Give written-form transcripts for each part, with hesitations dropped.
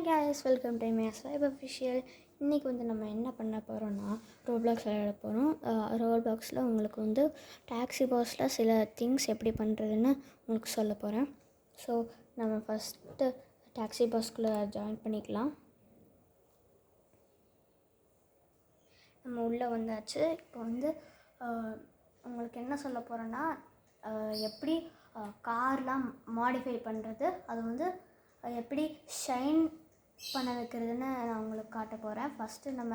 Hi guys, welcome to my swipe official. இன்றைக்கி வந்து நம்ம என்ன பண்ண போகிறோன்னா ரோப்ளாக்ஸ் விளையாட போகிறோம். ரோப்ளாக்ஸில் உங்களுக்கு வந்து டாக்ஸி பாஸில் சில திங்ஸ் எப்படி பண்ணுறதுன்னு உங்களுக்கு சொல்ல போகிறேன். ஸோ நம்ம ஃபஸ்ட்டு டாக்ஸி பாஸ்குள்ளே ஜாயின் பண்ணிக்கலாம். நம்ம உள்ளே வந்தாச்சு. இப்போ வந்து உங்களுக்கு என்ன சொல்ல போகிறேன்னா, எப்படி கார்லாம் மாடிஃபை பண்ணுறது, அது வந்து எப்படி ஷைன் பண்ண வைக்கிறதுன்னு நான் உங்களுக்கு காட்ட போகிறேன். ஃபஸ்ட்டு நம்ம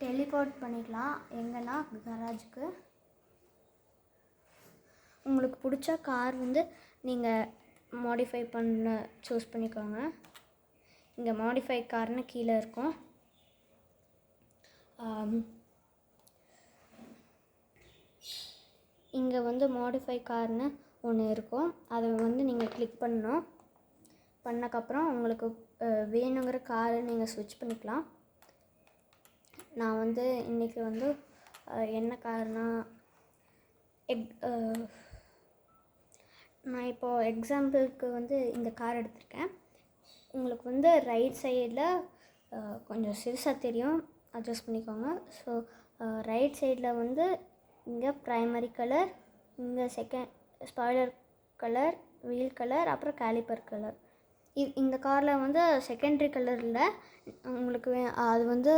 டெலிபோர்ட் பண்ணிக்கலாம். எங்கன்னா கராஜுக்கு. உங்களுக்கு பிடிச்ச கார் வந்து நீங்கள் மாடிஃபை பண்ண சூஸ் பண்ணிக்கோங்க. இங்கே மாடிஃபை கார்னு கீழே இருக்கும். இங்கே வந்து மாடிஃபை கார்னு ஒன்று இருக்கும். அதை வந்து நீங்கள் கிளிக் பண்ணணும். பண்ணக்கப்புறம் உங்களுக்கு வேணுங்கிற காரை நீங்கள் ஸ்விட்ச் பண்ணிக்கலாம். நான் வந்து இன்றைக்கி வந்து என்ன கார்னால் நான் இப்போது எக்ஸாம்பிளுக்கு வந்து இந்த கார் எடுத்திருக்கேன். உங்களுக்கு வந்து ரைட் சைடில் கொஞ்சம் சிறுசாக தெரியும், அட்ஜஸ்ட் பண்ணிக்கோங்க. ஸோ ரைட் சைடில் வந்து இங்கே ப்ரைமரி கலர், இங்கே second spoiler colour, wheel colour, அப்புறம் கேலிப்பர் கலர். இந்த காரில் வந்து செகண்டரி கலரில் உங்களுக்கு அது வந்து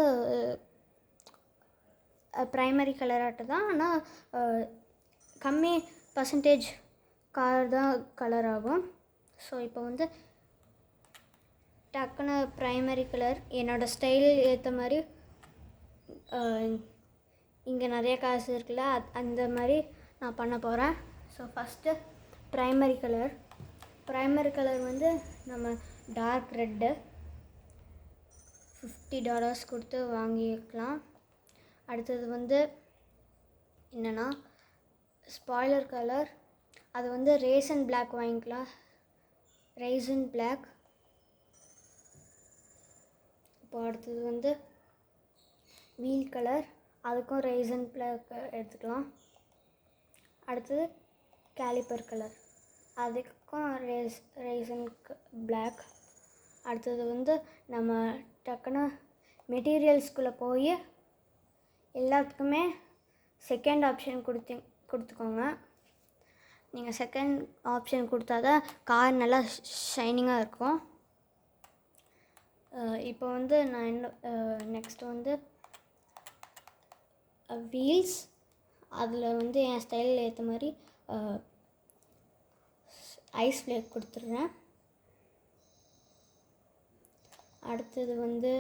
ப்ரைமரி கலராட்டு தான். ஆனால் கம்மி பர்சன்டேஜ் கார் தான் கலர் ஆகும். ஸோ இப்போ வந்து டக்குன்னு ப்ரைமரி கலர் என்னோடய ஸ்டைல் ஏற்ற மாதிரி இங்கே நிறைய காசு இருக்குல்ல, அந்த மாதிரி நான் பண்ண போகிறேன். ஸோ ஃபஸ்ட்டு ப்ரைமரி கலர் வந்து நம்ம டார்க் ரெட்டு $50 கொடுத்து வாங்கிக்கலாம். அடுத்தது வந்து என்னென்னா ஸ்பாய்லர் கலர், அது வந்து ரேசன் பிளாக் வாங்கிக்கலாம். ரேசன் பிளாக். இப்போ அடுத்தது வந்து வீல் கலர், அதுக்கும் ரேசன் பிளாக் எடுத்துக்கலாம். அடுத்தது கேலிப்பர் கலர், அதுக்கும் ரேசன் பிளாக். அடுத்தது வந்து நம்ம டக்குன்னு மெட்டீரியல்ஸ்குள்ளே போய் எல்லாத்துக்குமே செகண்ட் ஆப்ஷன் கொடுத்துக்கோங்க. நீங்கள் செகண்ட் ஆப்ஷன் கொடுத்தா தான் கார் நல்லா ஷைனிங்காக இருக்கும். இப்போ வந்து நான் என்ன நெக்ஸ்ட்டு வந்து வீல்ஸ், அதில் வந்து என் ஸ்டைலில் ஏற்ற மாதிரி ஐஸ் ஃப்ளேக் கொடுத்துட்றேன். அடுத்தது வந்து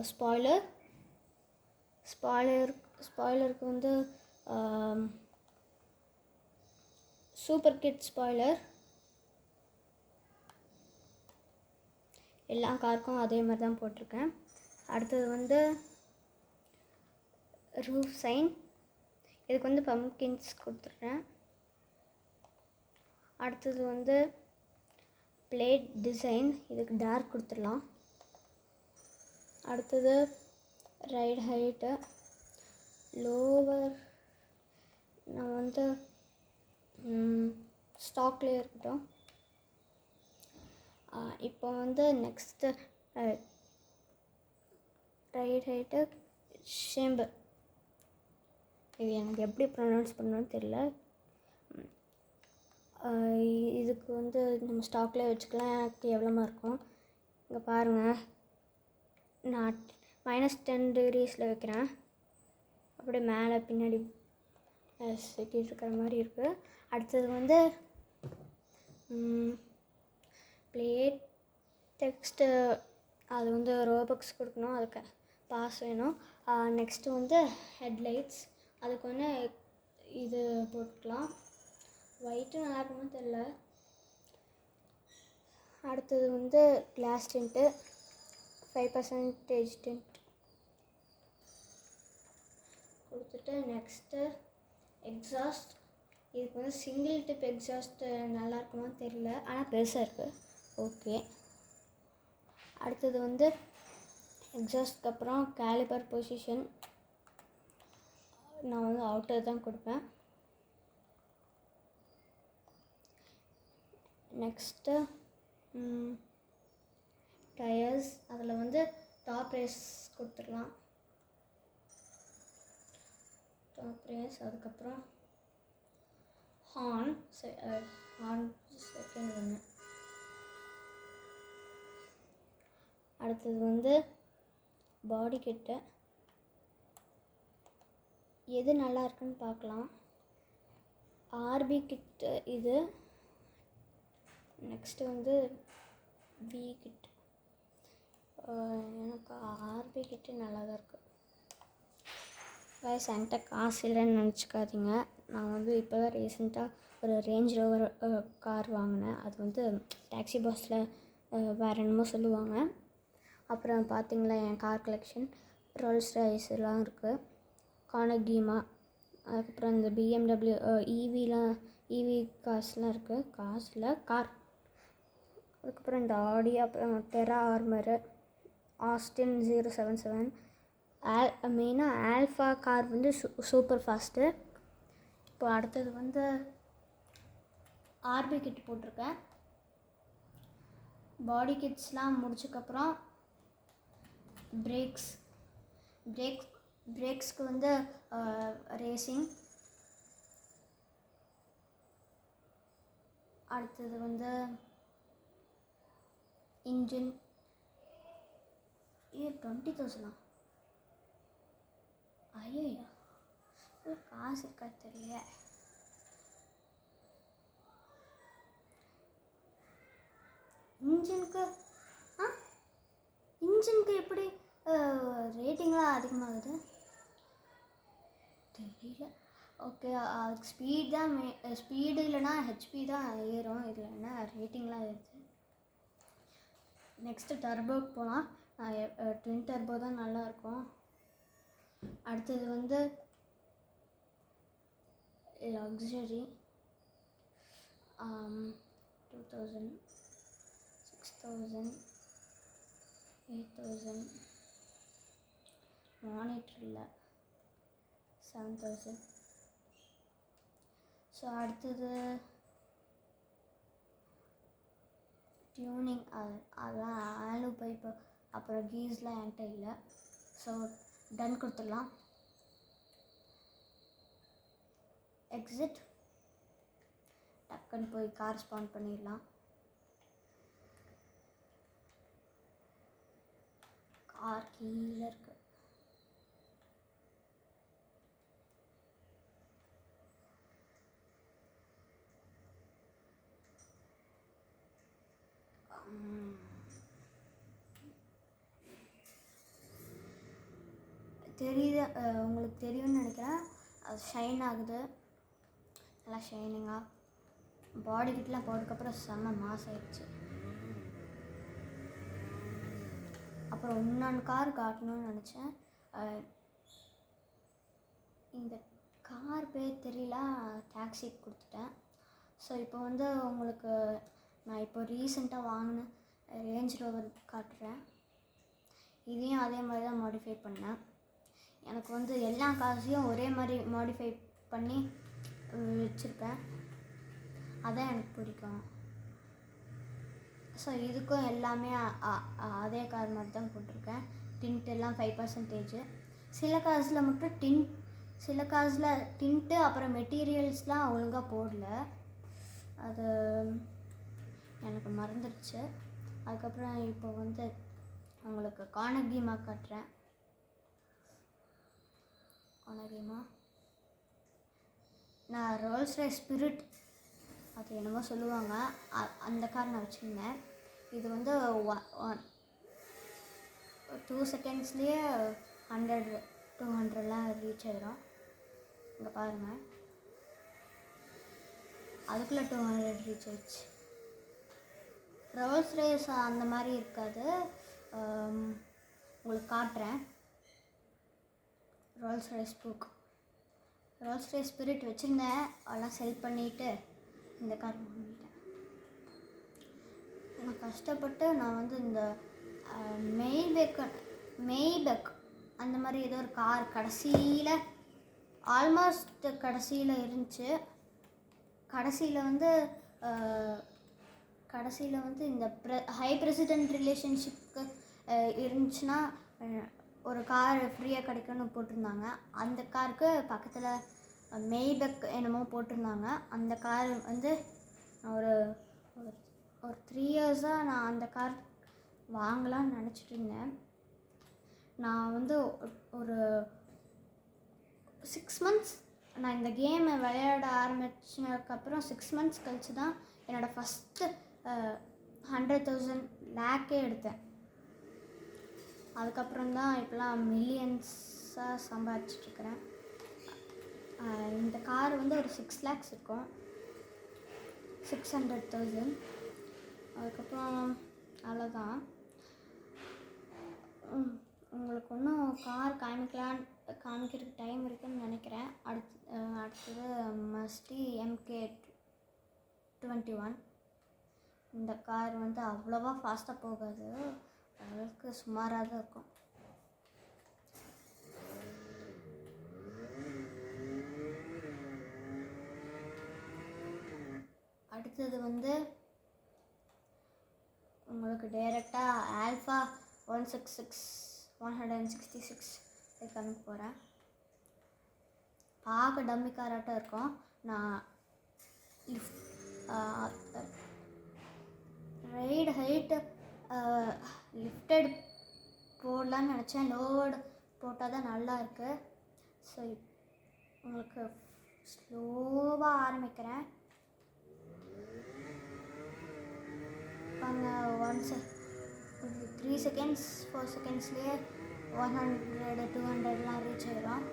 ஸ்பாய்லருக்கு வந்து சூப்பர் கிட் ஸ்பாய்லர். எல்லா காருக்கும் அதே மாதிரி தான் போட்டிருக்கேன். அடுத்தது வந்து ரூஃப் சைன், இதுக்கு வந்து பம்ப்கின்ஸ் கொடுத்துட்றேன். அடுத்தது வந்து பிளேட் டிசைன், இதுக்கு டார்க் கொடுத்துடலாம். அடுத்தது ரைட் ஹைட்டு, லோவர் நான் வந்து ஸ்டாக்லேயே இருக்கட்டும். இப்போ வந்து நெக்ஸ்ட்டு ரைட் ஹைட்டு ஷேம்பர், இது எனக்கு எப்படி ப்ரொனவுன்ஸ் பண்ணணும்னு தெரியல. இதுக்கு வந்து நம்ம ஸ்டாக்லேயே வச்சுக்கலாம். எனக்கு எவ்வளோமா இருக்கும் இங்கே பாருங்கள். நான் -10 வைக்கிறேன். அப்படியே மேலே பின்னாடி செட்டிட்டு இருக்கிற மாதிரி இருக்குது. அடுத்தது வந்து பிளேட் டெக்ஸ்ட்டு, அது வந்து ரோபக்ஸ் கொடுக்கணும், அதுக்கு பாஸ் வேணும். நெக்ஸ்ட்டு வந்து ஹெட்லைட்ஸ், அதுக்கு வந்து இது போட்டுக்கலாம். ஒயிட்டு நல்லா இருக்குன்னு தெரில. அடுத்தது வந்து கிளாஸ் டின்ட்டு, 5% டின்ட் கொடுத்துட்டு நெக்ஸ்ட்டு எக்ஸாஸ்ட், இதுக்கு வந்து சிங்கிள் டிப் எக்ஸாஸ்ட்டு நல்லா இருக்குமான்னு தெரியல, ஆனால் பெருசாக இருக்குது. ஓகே. அடுத்தது வந்து எக்ஸாஸ்ட்க்கு அப்புறம் கேலிபர் பொசிஷன், நான் வந்து அவுட்டர் தான் கொடுப்பேன். நெக்ஸ்ட்டு டயர்ஸ் அதில் வந்து டாப் ரேஸ் கொடுத்துடலாம். டாப் ரேஸ், அதுக்கப்புறம் ஹார்ன் செகண்ட் ஒன்று. அடுத்தது வந்து பாடி கிட்ட எது நல்லா இருக்குன்னு பார்க்கலாம். ஆர்பி கிட் இது. நெக்ஸ்ட்டு வந்து வி கிட். எனக்கு ஆர்பி கிட்டு நல்லா தான் இருக்குது. கைஸ், என்கிட்ட காசு இல்லைன்னு நினச்சிக்காதீங்க. நான் வந்து இப்போ தான் ரீசெண்டாக ஒரு ரேஞ்ச் ரோவர் கார் வாங்கினேன். அது வந்து டாக்ஸி பாஸில் வேறு என்னமோ சொல்லுவாங்க. அப்புறம் பார்த்திங்களா என் கார் கலெக்ஷன் ரோல்ஸ் ராய்ஸ் எல்லாம் இருக்குது, கானகீமா, அதுக்கப்புறம் இந்த பிஎம்டபிள்யூ இவி கார்ஸ்லாம் இருக்குது. கார். அதுக்கப்புறம் இந்த ஆடி, அப்புறம் டெரா ஆர்மரு, ஆஸ்டின் 077. மெயினாக ஆல்ஃபா கார் வந்து சூப்பர் ஃபாஸ்ட்டு. இப்போ அடுத்தது வந்து ஆர்பி கிட் போட்டிருக்கேன். பாடி கிட்ஸ்லாம் முடிச்சக்கப்புறம் பிரேக்ஸ்க்கு வந்து ரேசிங். அடுத்தது வந்து இன்ஜின். 20,000. ஐயோ, காசு இருக்கா தெரியல. இன்ஜினுக்கு எப்படி ரேட்டிங்லாம் அதிகமாகுது தெரியல. ஓகே, அதுக்கு ஸ்பீடு இல்லைனா ஹெச்பி தான் ஏறும், இல்லைன்னா ரேட்டிங்லாம் ஏறுது. நெக்ஸ்ட்டு டர்போக்கு போனால் ட்வின் டர்போ தான் நல்லாயிருக்கும். அடுத்தது வந்து லக்ஸரி. 2,000, 6,000, 8,000. மானிட்டர் இல்லை, 7,000. ஸோ அடுத்தது டியூனிங். அதெல்லாம் ஆலு பைப்பு அப்புறம் கீஸ்லாம் என்கிட்ட இல்லை. ஸோ டன் கொடுத்துடலாம். எக்ஸிட். டக்குன்னு போய் கார் ஸ்பான் பண்ணிடலாம். கார் கீழே இருக்கு. தெரியுது, உங்களுக்கு தெரியும்னு நினைக்கிறேன். அது ஷைன் ஆகுது, நல்லா ஷைனிங்காக. பாடி கிட்டலாம் போட்டதுக்கப்புறம் செம்ம மாஸ் ஆயிடுச்சு. அப்புறம் இன்னொன்று கார் காட்டணும்னு நினச்சேன். இந்த கார் பேர் தெரியல, டாக்ஸிக்கு கொடுத்துட்டேன். ஸோ இப்போ வந்து உங்களுக்கு நான் இப்போ ரீசெண்டாக வாங்கின ரேஞ்ச் ரோவர் காட்டுறேன். இதையும் அதே மாதிரி தான் மாடிஃபை பண்ணேன். எனக்கு வந்து எல்லா கார்ஸையும் ஒரே மாதிரி மாடிஃபை பண்ணி வச்சுருப்பேன், அதான் எனக்கு பிடிக்கும். ஸோ இதுக்கும் எல்லாமே அதே கார் மாதிரி தான் போட்டிருக்கேன். டிண்ட் எல்லாம் 5%. சில கார்ஸில் மட்டும் சில கார்ஸில் டிண்ட்டு அப்புறம் மெட்டீரியல்ஸ்லாம் ஒழுங்காக போடல, அது எனக்கு மறந்துடுச்சு. அதுக்கப்புறம் இப்போ வந்து உங்களுக்கு கானகீமா காட்டுறேன். கானகீமா நான் ரோல்ஸ் ராய்ஸ் ஸ்பிரிட், அது என்னமோ சொல்லுவாங்க, அந்த கார் நான் வச்சுருந்தேன். இது வந்து 2 செகண்ட்ஸ்லேயே 100, 200லாம் ரீச் ஆகிடும். இங்கே பாருங்கள், அதுக்குள்ளே 200 ரீச் ஆயிடுச்சு. ரோல்ஸ் ராய்ஸ் அந்த மாதிரி இருக்காது, உங்களுக்கு காட்டுறேன். ரோல்ஸ் ராய்ஸ் ஸ்பிரிட் வச்சுருந்தேன், அதெல்லாம் செல் பண்ணிவிட்டு இந்த கார் வாங்கிட்டேன். நான் கஷ்டப்பட்டு நான் வந்து இந்த மெய்பெக் அந்த மாதிரி ஏதோ ஒரு கார் கடைசியில், ஆல்மோஸ்ட் கடைசியில் இருந்துச்சு. கடைசியில் வந்து கடைசியில் வந்து இந்த ஹை பிரசிடென்ட் ரிலேஷன்ஷிப்க்கு இருந்துச்சுன்னா ஒரு கார் ஃப்ரீயாக கிடைக்கும்னு போட்டிருந்தாங்க. அந்த காருக்கு பக்கத்தில் மெய்பெக் என்னமோ போட்டிருந்தாங்க. அந்த கார் வந்து ஒரு ஒரு 3 இயர்ஸாக நான் அந்த கார் வாங்கலாம்னு நினச்சிட்டு இருந்தேன். நான் வந்து ஒரு 6 மந்த்ஸ் நான் இந்த கேமை விளையாட ஆரம்பிச்சதுக்கப்புறம் 6 மந்த்ஸ் கழிச்சு தான் என்னோடய ஃபஸ்ட்டு 100,000 லேக்கே எடுத்தேன். அதுக்கப்புறம் தான் இப்போலாம் மில்லியன்ஸாக சம்பாதிச்சிட்ருக்கிறேன். இந்த கார் வந்து ஒரு 6 lakhs இருக்கும், 600,000. அதுக்கப்புறம் அவ்வளோதான். உங்களுக்கு இன்னும் கார் காமிக்கிறதுக்கு டைம் இருக்குதுன்னு நினைக்கிறேன். அடுத்தது மஸ்டி MK21. இந்த கார் வந்து அவ்வளோவா ஃபாஸ்ட்டாக போகாது, அளவுக்கு சுமாராக தான் இருக்கும். அடுத்தது வந்து உங்களுக்கு டைரெக்டாக ஆல்ஃபா 166 காமிக்க போகிறேன். பார்க்க டம்மி காராட்டம் இருக்கும். நான் ரைடு ஹைட்டு லிஃப்டட் போடலான்னு நினச்சேன். லோடு போட்டால் தான் நல்லா இருக்குது. ஸோ உங்களுக்கு ஸ்லோவாக ஆரம்பிக்கிறேன். பாருங்க, 3 செகண்ட்ஸ் 4 செகண்ட்ஸ்லேயே 100 200லாம் ரீச் ஆகிடும்.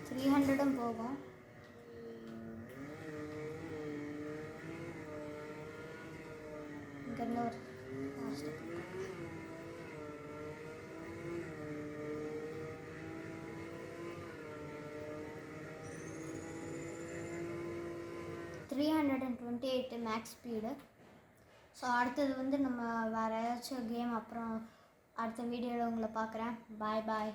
300ம் போகும். இங்கேருந்து ஒரு லாஸ்ட் 328 மேக்ஸ் ஸ்பீடு. ஸோ அடுத்தது வந்து நம்ம வேறு ஏதாச்சும் கேம் அப்புறம் அடுத்த வீடியோவில் உங்களை பார்க்குறேன். பாய் பாய்.